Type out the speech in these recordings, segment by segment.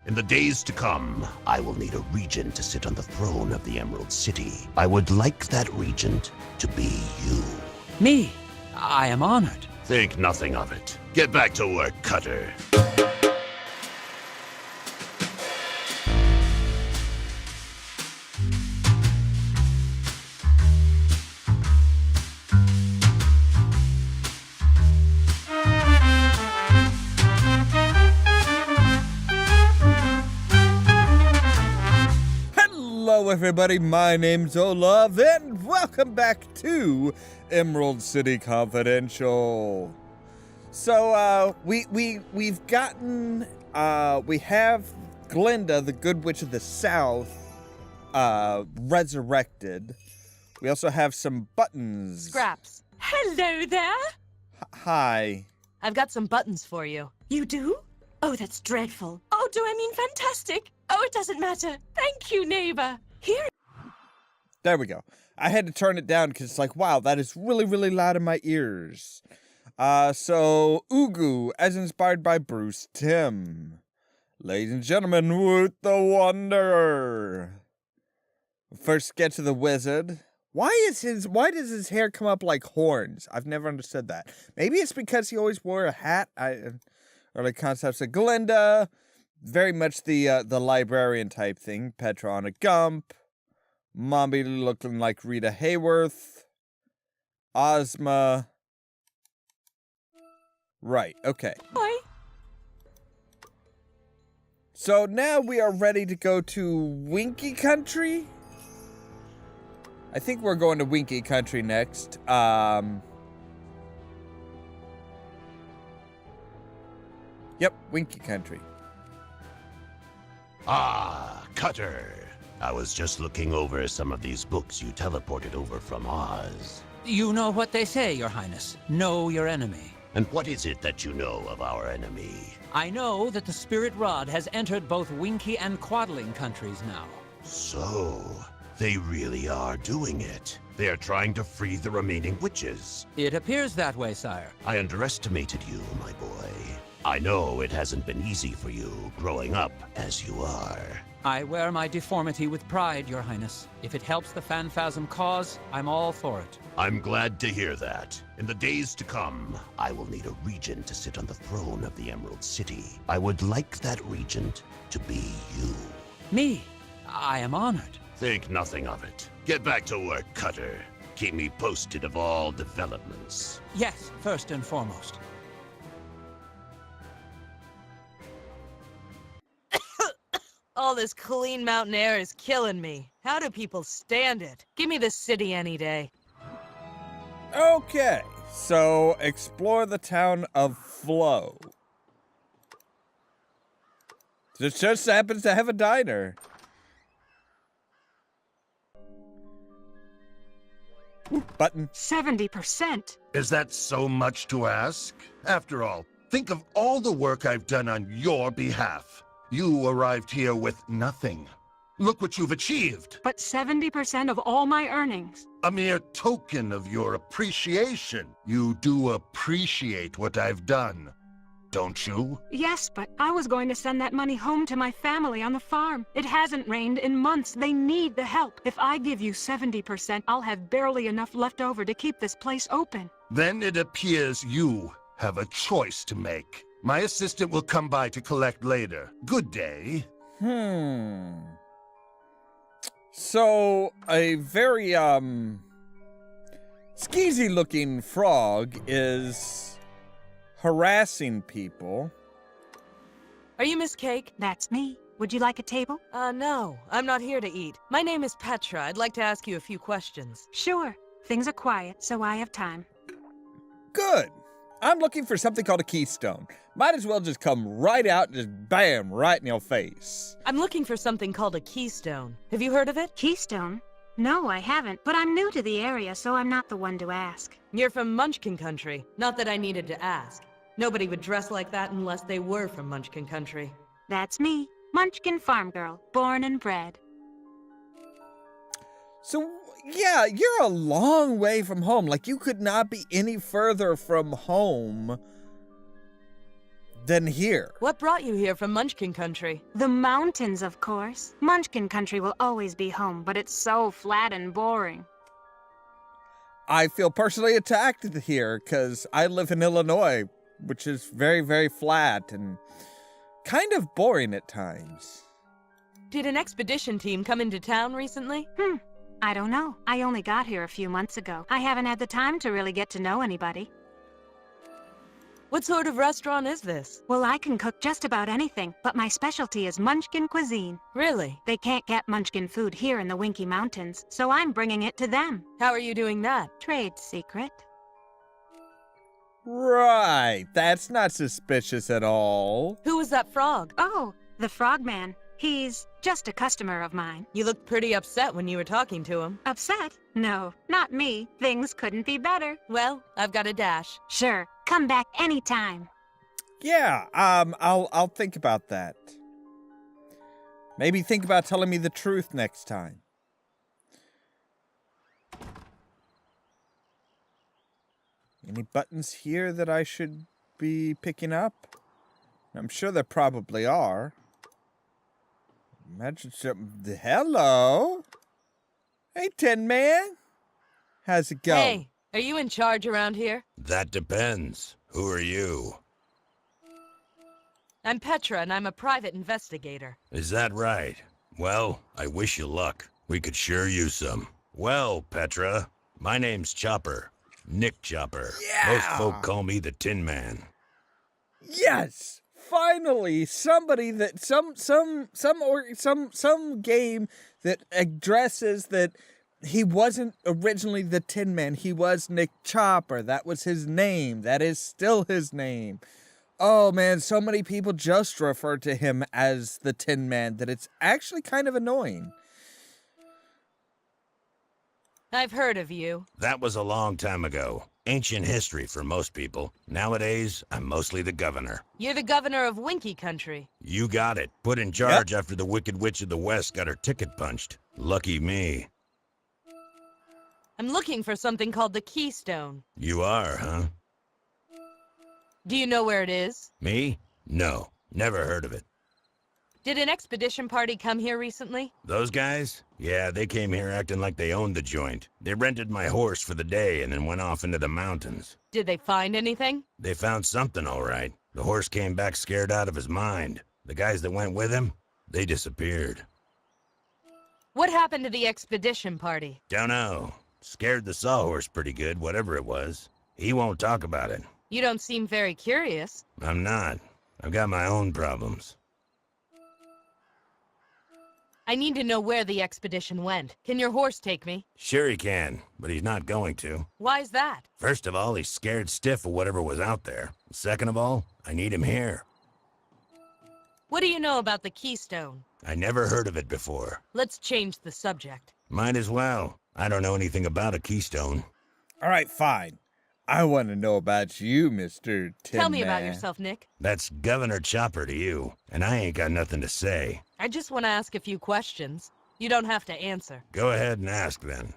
In the days to come, I will need a regent to sit on the throne of the Emerald City. I would like that regent to be you. Me? I am honored. Think nothing of it. Get back to work, Cutter. Hello everybody, my name's Ollamh, and welcome back to Emerald City Confidential. So, we've gotten, we have Glinda, the Good Witch of the South, resurrected. We also have some buttons. Scraps. Hello there. Hi. I've got some buttons for you. You do? Oh, that's dreadful. Oh, do I mean fantastic? Oh, it doesn't matter. Thank you, neighbor. Here. There we go. I had to turn it down because it's like, wow, that is really, really loud in my ears. So, Ugu, as inspired by Bruce Timm. Ladies and gentlemen, Woot the Wanderer. First sketch of the wizard. Why does his hair come up like horns? I've never understood that. Maybe it's because he always wore a hat. Early concepts of Glinda. Very much the librarian type thing. Petra on a Gump. Mombi looking like Rita Hayworth. Ozma. Right, okay. Hi. So now we are ready to go to Winky Country? I think we're going to Winky Country next. Yep, Winky Country. Ah, Cutter. I was just looking over some of these books you teleported over from Oz. You know what they say, Your Highness. Know your enemy. And what is it that you know of our enemy? I know that the Spirit Rod has entered both Winky and Quadling countries now. So, they really are doing it. They are trying to free the remaining witches. It appears that way, sire. I underestimated you, my boy. I know it hasn't been easy for you, growing up as you are. I wear my deformity with pride, Your Highness. If it helps the Phanphasm cause, I'm all for it. I'm glad to hear that. In the days to come, I will need a regent to sit on the throne of the Emerald City. I would like that regent to be you. Me? I am honored. Think nothing of it. Get back to work, Cutter. Keep me posted of all developments. Yes, first and foremost. All this clean mountain air is killing me. How do people stand it? Give me this city any day. Okay, so explore the town of Flo. This just happens to have a diner. Ooh, button. 70%. Is that so much to ask? After all, think of all the work I've done on your behalf. You arrived here with nothing. Look what you've achieved. But 70% of all my earnings. A mere token of your appreciation. You do appreciate what I've done, don't you? Yes, but I was going to send that money home to my family on the farm. It hasn't rained in months. They need the help. If I give you 70%, I'll have barely enough left over to keep this place open. Then it appears you have a choice to make. My assistant will come by to collect later. Good day. So, a very, skeezy-looking frog is harassing people. Are you Miss Cake? That's me. Would you like a table? No. I'm not here to eat. My name is Petra. I'd like to ask you a few questions. Sure. Things are quiet, so I have time. Good. I'm looking for something called a keystone. Might as well just come right out and just bam, right in your face. I'm looking for something called a keystone. Have you heard of it? Keystone? No, I haven't, but I'm new to the area, so I'm not the one to ask. You're from Munchkin Country. Not that I needed to ask. Nobody would dress like that unless they were from Munchkin Country. That's me, Munchkin farm girl, born and bred. So, yeah, you're a long way from home. Like, you could not be any further from home than here. What brought you here from Munchkin Country? The mountains, of course. Munchkin Country will always be home, but it's so flat and boring. I feel personally attacked here because I live in Illinois, which is very, very flat and kind of boring at times. Did an expedition team come into town recently? I don't know. I only got here a few months ago. I haven't had the time to really get to know anybody. What sort of restaurant is this? Well, I can cook just about anything, but my specialty is Munchkin cuisine. Really? They can't get Munchkin food here in the Winky Mountains, so I'm bringing it to them. How are you doing that? Trade secret. Right, that's not suspicious at all. Who was that frog? Oh, the Frogman. He's just a customer of mine. You looked pretty upset when you were talking to him. Upset? No, not me. Things couldn't be better. Well, I've got a dash. Sure, come back anytime. Yeah, I'll think about that. Maybe think about telling me the truth next time. Any buttons here that I should be picking up? I'm sure there probably are. Imagine something. Hello? Hey, Tin Man. How's it going? Hey, are you in charge around here? That depends. Who are you? I'm Petra, and I'm a private investigator. Is that right? Well, I wish you luck. We could sure use some. Well, Petra, my name's Chopper. Nick Chopper. Yeah! Most folk call me the Tin Man. Yes! Finally, somebody that some game that addresses that he wasn't originally the Tin Man. He was Nick Chopper. That was his name. That is still his name. Oh man, so many people just refer to him as the Tin Man that it's actually kind of annoying. I've heard of you. That was a long time ago. Ancient history for most people. Nowadays, I'm mostly the governor. You're the governor of Winky Country. You got it. Put in charge after the Wicked Witch of the West got her ticket punched. Lucky me. I'm looking for something called the Keystone. You are, huh? Do you know where it is? Me? No. Never heard of it. Did an expedition party come here recently? Those guys? Yeah, they came here acting like they owned the joint. They rented my horse for the day and then went off into the mountains. Did they find anything? They found something, all right. The horse came back scared out of his mind. The guys that went with him, they disappeared. What happened to the expedition party? Don't know. Scared the sawhorse pretty good, whatever it was. He won't talk about it. You don't seem very curious. I'm not. I've got my own problems. I need to know where the expedition went. Can your horse take me? Sure he can, but he's not going to. Why's that? First of all, he's scared stiff of whatever was out there. Second of all, I need him here. What do you know about the Keystone? I never heard of it before. Let's change the subject. Might as well. I don't know anything about a keystone. All right, fine. I want to know about you, Mr. Tin Tell me about Man. yourself, Nick. That's Governor Chopper to you, and I ain't got nothing to say. I just want to ask a few questions. You don't have to answer. Go ahead and ask then.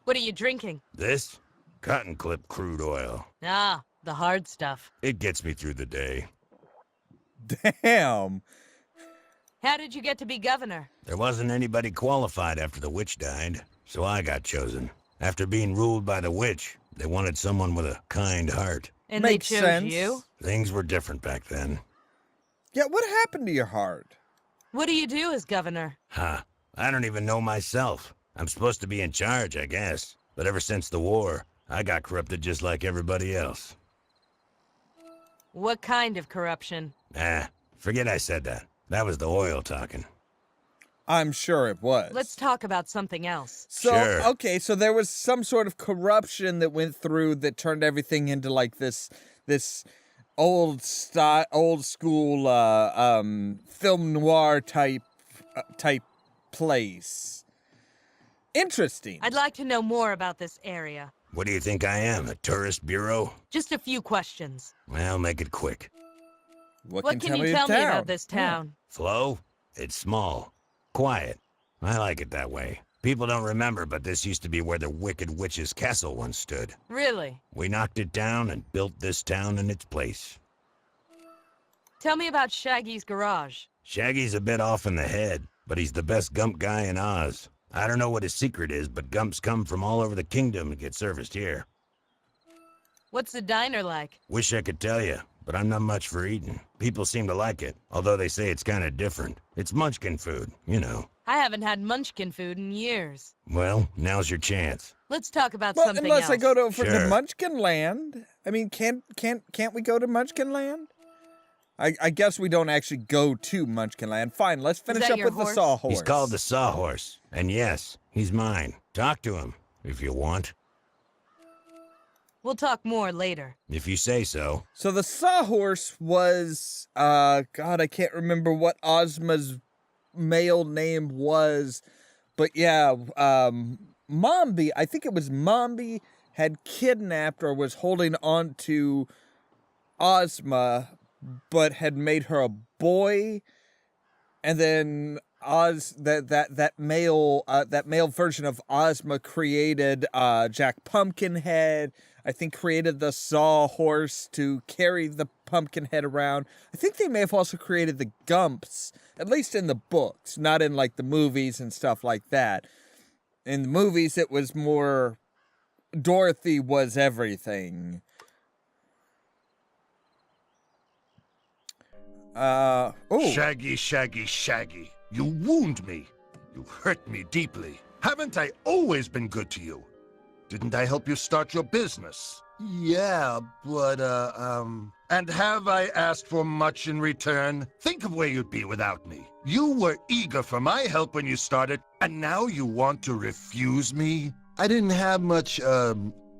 What are you drinking? This? Cotton clip crude oil. Ah, the hard stuff. It gets me through the day. Damn. How did you get to be governor? There wasn't anybody qualified after the witch died, so I got chosen. After being ruled by the witch, they wanted someone with a kind heart. And Makes they chose sense. you? Things were different back then. Yeah, what happened to your heart? What do you do as governor? Huh. I don't even know myself. I'm supposed to be in charge, I guess. But ever since the war, I got corrupted just like everybody else. What kind of corruption? Forget I said that. That was the oil talking. I'm sure it was. Let's talk about something else. So, Sure. okay, so there was some sort of corruption that went through that turned everything into like this old school film noir type place. Interesting. I'd like to know more about this area. What do you think I am, a tourist bureau? Just a few questions. Well, make it quick. What can you tell me about this town? Flo? It's small. Quiet. I like it that way. People don't remember, but this used to be where the Wicked Witch's castle once stood. Really? We knocked it down and built this town in its place. Tell me about Shaggy's garage. Shaggy's a bit off in the head, but he's the best gump guy in Oz. I don't know what his secret is, but gumps come from all over the kingdom to get serviced here. What's the diner like? Wish I could tell you, but I'm not much for eating. People seem to like it, although they say it's kind of different. It's munchkin food, you know. I haven't had munchkin food in years. Well, now's your chance. Let's talk about Well, something unless else. I go to Sure. Munchkin Land. I mean, can't we go to Munchkin Land? I guess we don't actually go to Munchkin Land. Fine, let's finish that up your with the horse? sawhorse. He's called the Sawhorse, and yes, he's mine. Talk to him, if you want. We'll talk more later. If you say so. So the sawhorse was, God, I can't remember what Ozma's male name was, but yeah, Mombi, I think it was Mombi, had kidnapped or was holding on to Ozma, but had made her a boy, and then that male version of Ozma created Jack Pumpkinhead. I think created the sawhorse to carry the Pumpkinhead around. I think they may have also created the Gumps, at least in the books, not in like the movies and stuff like that. In the movies, it was more Dorothy was everything. Oh. Shaggy, Shaggy, Shaggy. You wound me. You hurt me deeply. Haven't I always been good to you? Didn't I help you start your business? Yeah, but, And have I asked for much in return? Think of where you'd be without me. You were eager for my help when you started, and now you want to refuse me? I didn't have much,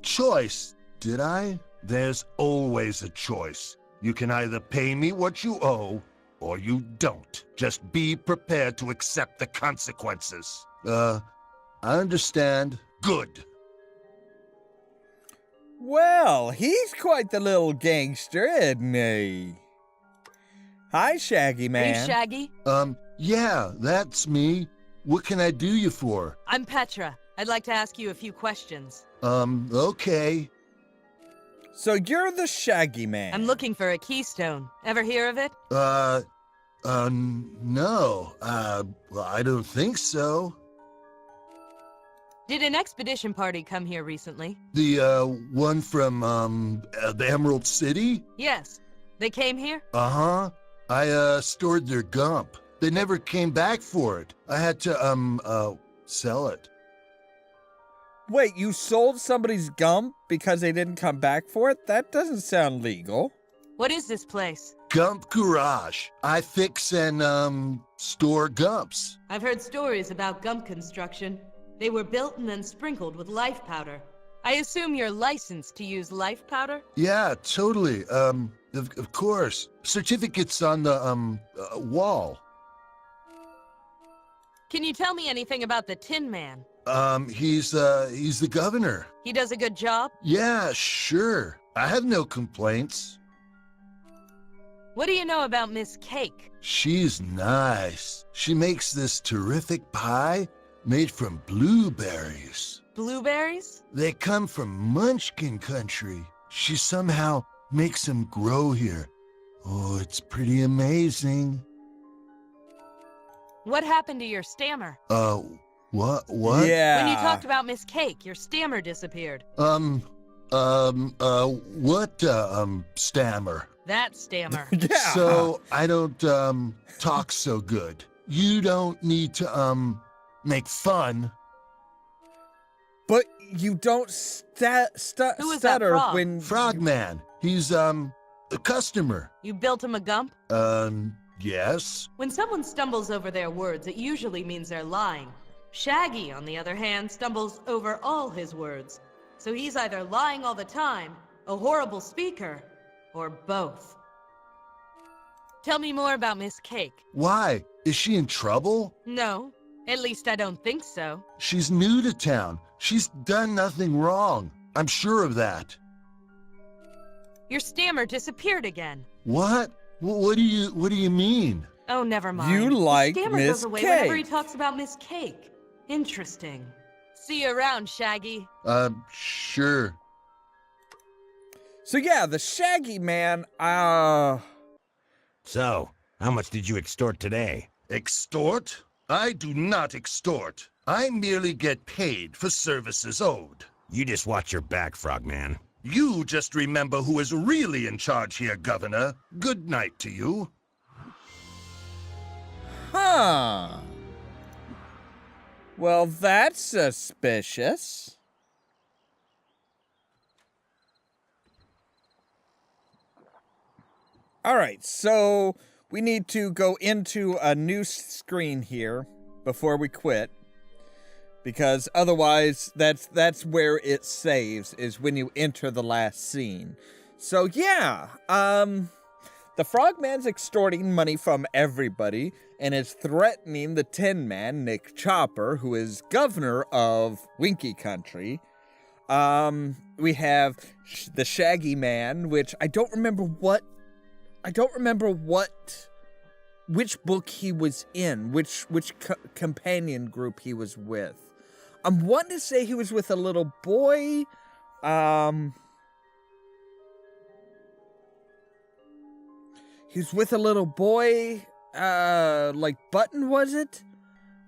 choice, did I? There's always a choice. You can either pay me what you owe, or you don't. Just be prepared to accept the consequences. I understand. Good. Well, he's quite the little gangster, isn't he? Hi, Shaggy Are Man. you Shaggy? Yeah, that's me. What can I do you for? I'm Petra. I'd like to ask you a few questions. Okay. So you're the Shaggy Man. I'm looking for a keystone. Ever hear of it? No. Well, I don't think so. Did an expedition party come here recently? The, one from, the Emerald City? Yes. They came here? Uh-huh. I, stored their gump. They never came back for it. I had to, sell it. Wait, you sold somebody's gum because they didn't come back for it? That doesn't sound legal. What is this place? Gump Garage. I fix and, store gumps. I've heard stories about gump construction. They were built and then sprinkled with life powder. I assume you're licensed to use life powder? Yeah, totally. Of course. Certificates on the, wall. Can you tell me anything about the Tin Man? He's the governor. He does a good job? Yeah, sure. I have no complaints. What do you know about Miss Cake? She's nice. She makes this terrific pie made from blueberries. Blueberries? They come from Munchkin country. She somehow makes them grow here. Oh, it's pretty amazing. What happened to your stammer? What? Yeah. When you talked about Miss Cake, your stammer disappeared. What, stammer? That stammer. Yeah. So, I don't, talk so good. You don't need to, make fun. But you don't Who is that stutter frog? when... Frogman. He's, a customer. You built him a gump? Yes. When someone stumbles over their words, it usually means they're lying. Shaggy, on the other hand, stumbles over all his words. So he's either lying all the time, a horrible speaker, or both. Tell me more about Miss Cake. Why? Is she in trouble? No, at least I don't think so. She's new to town. She's done nothing wrong. I'm sure of that. Your stammer disappeared again. What? What do you mean? Oh, never mind. You like the stammer Miss goes away whenever he Cake. talks about Miss Cake. Interesting. See you around, Shaggy. Sure. So yeah, the Shaggy Man, So, how much did you extort today? Extort? I do not extort. I merely get paid for services owed. You just watch your back, Frogman. You just remember who is really in charge here, Governor. Good night to you. Huh. Well, that's suspicious. All right, so we need to go into a new screen here before we quit. Because otherwise, that's where it saves, is when you enter the last scene. So yeah, the Frogman's extorting money from everybody and is threatening the Tin Man, Nick Chopper, who is governor of Winky Country. We have the Shaggy Man, which I don't remember which book he was in, which companion group he was with. I'm wanting to say he was with a little boy. He was with a little boy. Like Button, was it?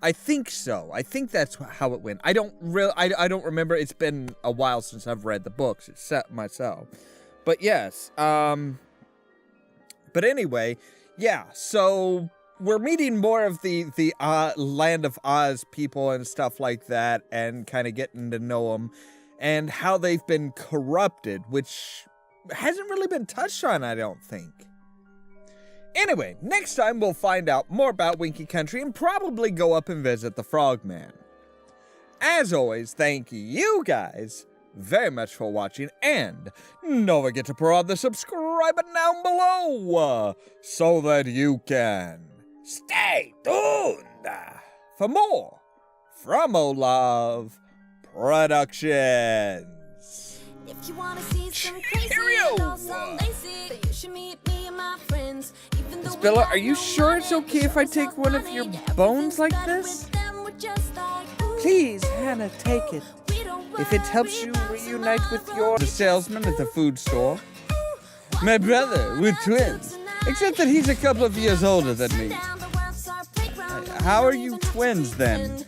I think so. I think that's how it went. I don't remember. It's been a while since I've read the books myself. But yes. But anyway, yeah. So we're meeting more of the Land of Oz people and stuff like that, and kind of getting to know them and how they've been corrupted, which hasn't really been touched on, I don't think. Anyway, next time we'll find out more about Winky Country and probably go up and visit the Frogman. As always, thank you guys very much for watching, and don't forget to prod the subscribe button down below so that you can stay tuned for more from Ollamh Productions. If you wanna see some crazy and also lazy, then you should meet me and my friends. Even though Bella, are you sure it's okay if I take one of your bones like this? Please, Hannah, take it. If it helps you reunite with the salesman at the food store. My brother, we're twins. Except that he's a couple of years older than me. How are you twins then?